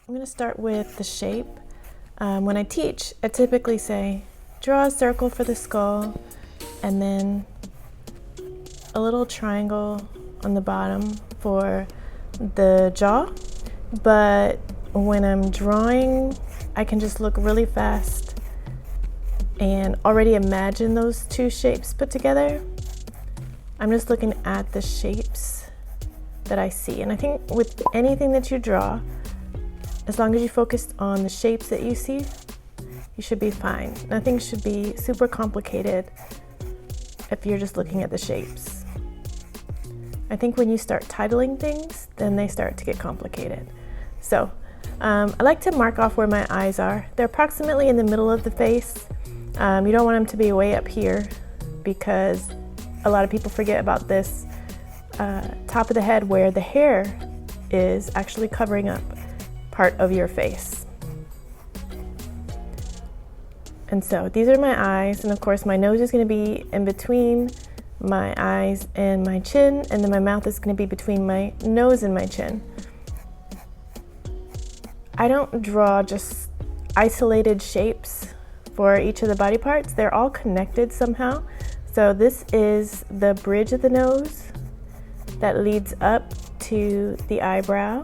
I'm going to start with the shape. When I teach, I typically say, draw a circle for the skull and then a little triangle on the bottom for the jaw. But when I'm drawing, I can just look really fast and already imagine those two shapes put together. I'm just looking at the shapes that I see. And I think with anything that you draw, as long as you focus on the shapes that you see, you should be fine. Nothing should be super complicated if you're just looking at the shapes. I think when you start titling things, then they start to get complicated. So I like to mark off where my eyes are. They're approximately in the middle of the face. You don't want them to be way up here because a lot of people forget about this top of the head where the hair is actually covering up part of your face. And so these are my eyes, and of course my nose is going to be in between my eyes and my chin, and then my mouth is going to be between my nose and my chin. I don't draw just isolated shapes for each of the body parts. They're all connected somehow. So this is the bridge of the nose that leads up to the eyebrow.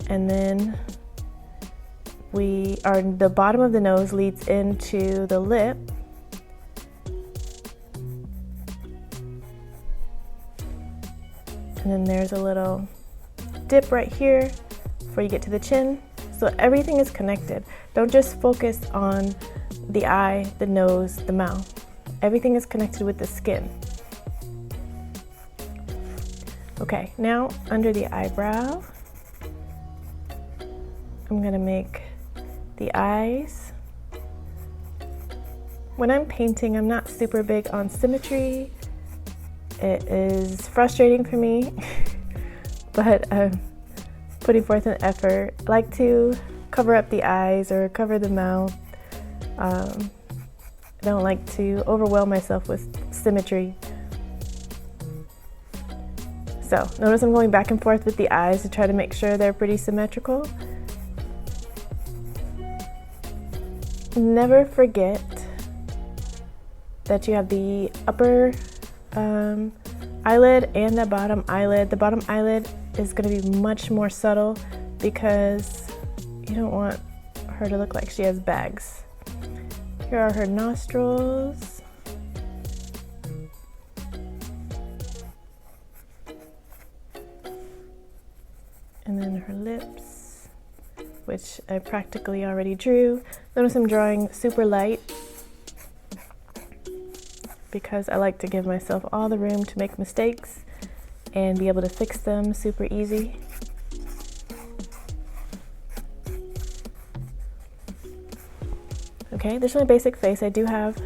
And then the bottom of the nose leads into the lip. And then there's a little dip right here before you get to the chin. So everything is connected. Don't just focus on the eye, the nose, the mouth. Everything is connected with the skin. Okay, now under the eyebrow, I'm gonna make the eyes. When I'm painting, I'm not super big on symmetry. It is frustrating for me, but I'm putting forth an effort. I like to cover up the eyes or cover the mouth. I don't like to overwhelm myself with symmetry. So notice I'm going back and forth with the eyes to try to make sure they're pretty symmetrical. Never forget that you have the upper eyelid and the bottom eyelid. The bottom eyelid is going to be much more subtle because you don't want her to look like she has bags. Here are her nostrils. And then her lips, which I practically already drew. Notice I'm drawing super light because I like to give myself all the room to make mistakes and be able to fix them super easy. Okay, this is my basic face. I do have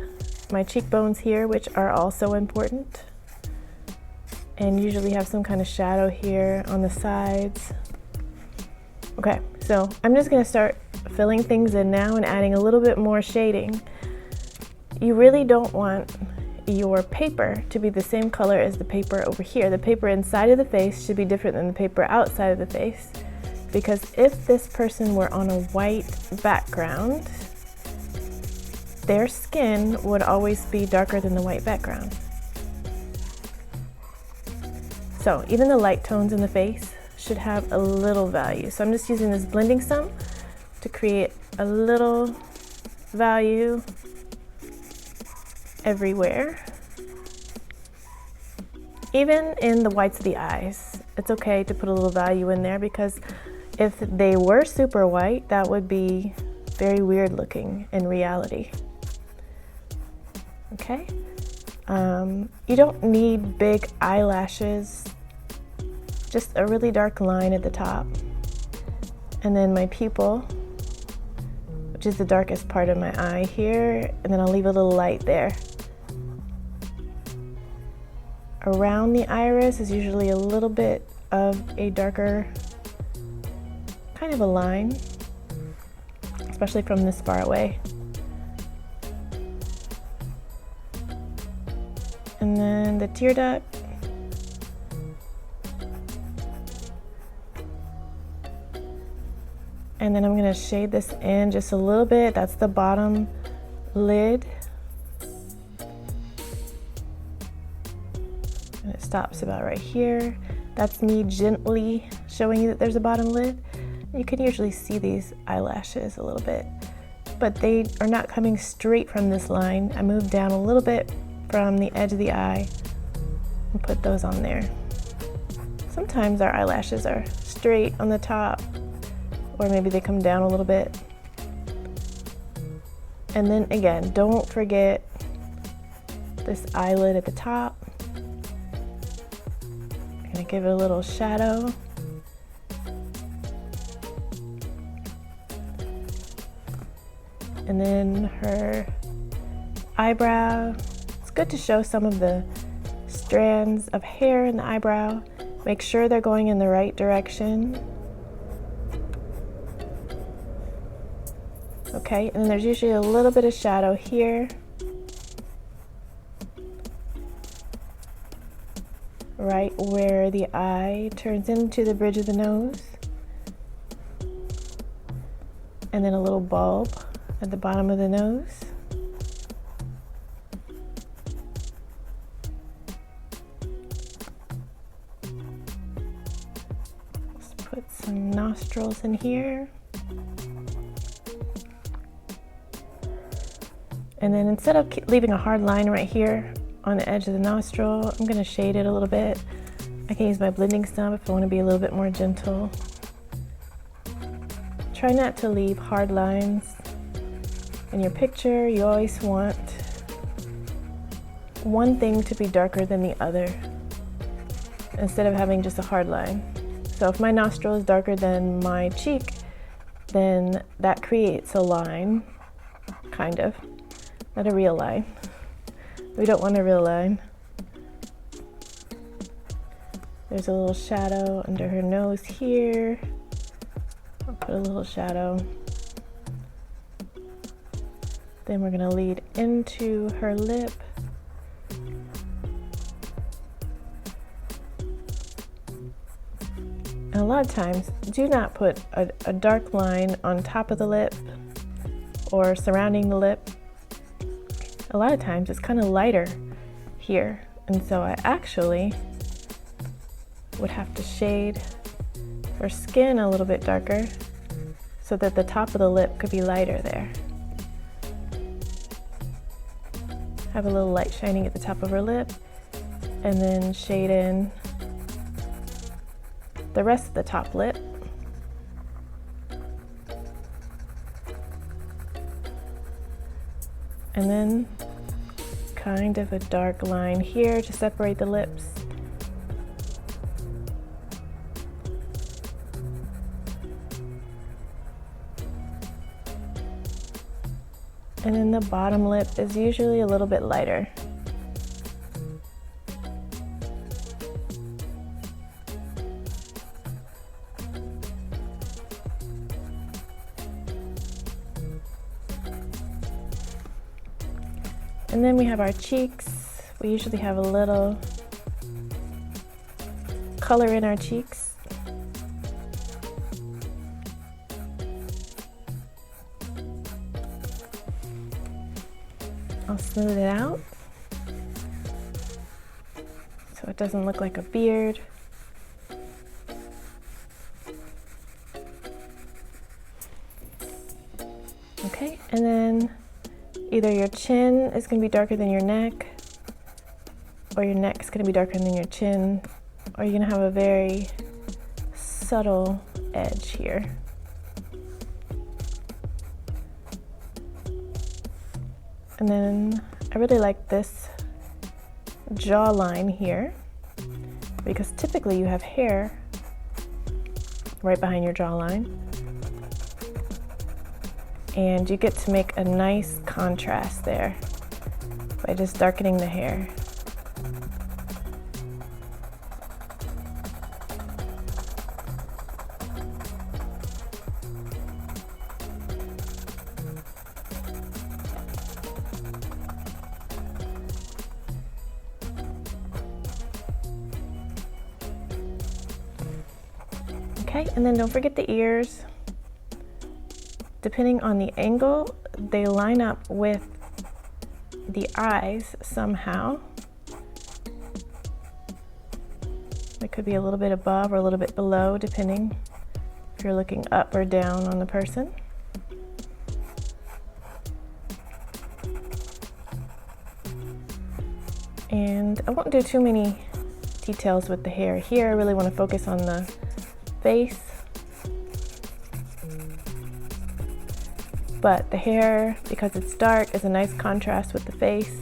my cheekbones here, which are also important, and usually have some kind of shadow here on the sides. Okay, so I'm just gonna start filling things in now and adding a little bit more shading. You really don't want your paper to be the same color as the paper over here. The paper inside of the face should be different than the paper outside of the face, because if this person were on a white background, their skin would always be darker than the white background. So even the light tones in the face should have a little value. So I'm just using this blending stump to create a little value everywhere. Even in the whites of the eyes, it's okay to put a little value in there, because if they were super white, that would be very weird looking in reality. Okay, you don't need big eyelashes, just a really dark line at the top. And then my pupil, which is the darkest part of my eye here, and then I'll leave a little light there. Around the iris is usually a little bit of a darker kind of a line, especially from this far away. And then the tear duct. And then I'm going to shade this in just a little bit. That's the bottom lid. And it stops about right here. That's me gently showing you that there's a bottom lid. You can usually see these eyelashes a little bit, but they are not coming straight from this line. I moved down a little bit from the edge of the eye and put those on there. Sometimes our eyelashes are straight on the top, or maybe they come down a little bit. And then again, don't forget this eyelid at the top. I'm gonna give it a little shadow. And then her eyebrow. It's good to show some of the strands of hair in the eyebrow. Make sure they're going in the right direction. Okay, and then there's usually a little bit of shadow here. Right where the eye turns into the bridge of the nose. And then a little bulb at the bottom of the nose. Let's put some nostrils in here. And then instead of leaving a hard line right here on the edge of the nostril, I'm going to shade it a little bit. I can use my blending stump if I want to be a little bit more gentle. Try not to leave hard lines in your picture. You always want one thing to be darker than the other instead of having just a hard line. So if my nostril is darker than my cheek, then that creates a line, kind of. Not a real line. We don't want a real line. There's a little shadow under her nose here. I'll put a little shadow. Then we're going to lead into her lip. And a lot of times, do not put a dark line on top of the lip or surrounding the lip. A lot of times it's kind of lighter here, and so I actually would have to shade her skin a little bit darker so that the top of the lip could be lighter there. Have a little light shining at the top of her lip, and then shade in the rest of the top lip. And then kind of a dark line here to separate the lips. And then the bottom lip is usually a little bit lighter. And then we have our cheeks. We usually have a little color in our cheeks. I'll smooth it out so it doesn't look like a beard. Okay, and then either your chin is going to be darker than your neck, or your neck is going to be darker than your chin, or you're going to have a very subtle edge here. And then I really like this jawline here, because typically you have hair right behind your jawline. And you get to make a nice contrast there by just darkening the hair. Okay, and then don't forget the ears. depending on the angle, they line up with the eyes somehow. It could be a little bit above or a little bit below, depending if you're looking up or down on the person. And I won't do too many details with the hair here. I really want to focus on the face. But the hair, because it's dark, is a nice contrast with the face,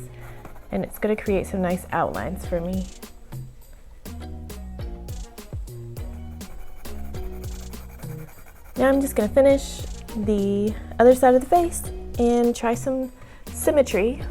and it's going to create some nice outlines for me. Now I'm just going to finish the other side of the face and try some symmetry